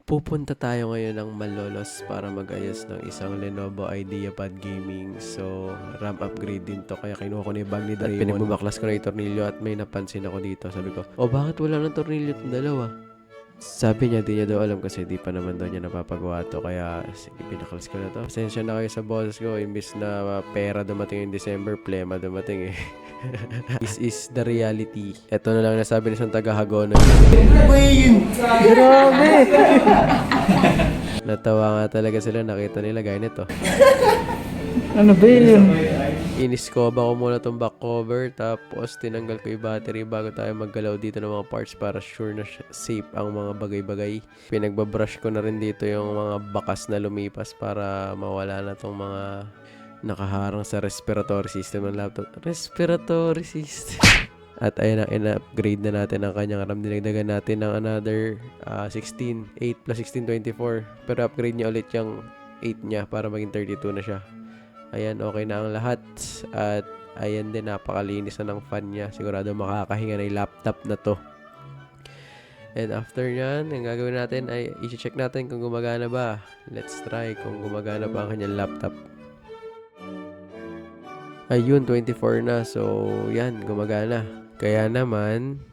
Pupunta tayo ngayon ng Malolos para mag-ayos ng isang Lenovo IdeaPad Gaming. So, RAM upgrade din to. Kaya kinuha ko na yung bag ni Draymond. At pinagbabaklas ko na yung tornilyo at may napansin ako dito. Sabi ko, bakit wala ng tornilyo itong dalawa? Sabi niya, di niya daw alam kasi di pa naman daw niya napapagawa to. Kaya, sige, pinaklas ko na to. Pasensya na kayo sa boss ko. Imbis na pera dumating yung December, plema dumating eh. This is the reality. Ito na lang nasabi ni isang taga-Hagonoy. Grabe! Natawa nga talaga sila, nakita nila gaya nito. Ano ba yun? Iniskoba ko muna tong back cover, tapos tinanggal ko yung battery bago tayo maggalaw dito ng mga parts para sure na safe ang mga bagay-bagay. Pinagbabrush ko na rin dito yung mga bakas na lumipas para mawala na tong mga nakaharang sa respiratory system ng laptop. Respiratory system. At ayun na, in-upgrade na natin ang kanyang RAM. Dinagdagan natin ng another 16, 8 plus 16, 24. Pero upgrade niya ulit yung 8 niya para maging 32 na siya. Ayan, okay na ang lahat. At ayan din, napakalinis na ng fan niya. Sigurado makakahinga na yung laptop na to. And after nyan, ang gagawin natin ay i-check natin kung gumagana ba. Let's try kung gumagana ba ang kanyang laptop. Ayun, 24 na. So, yan, gumagana. Kaya naman,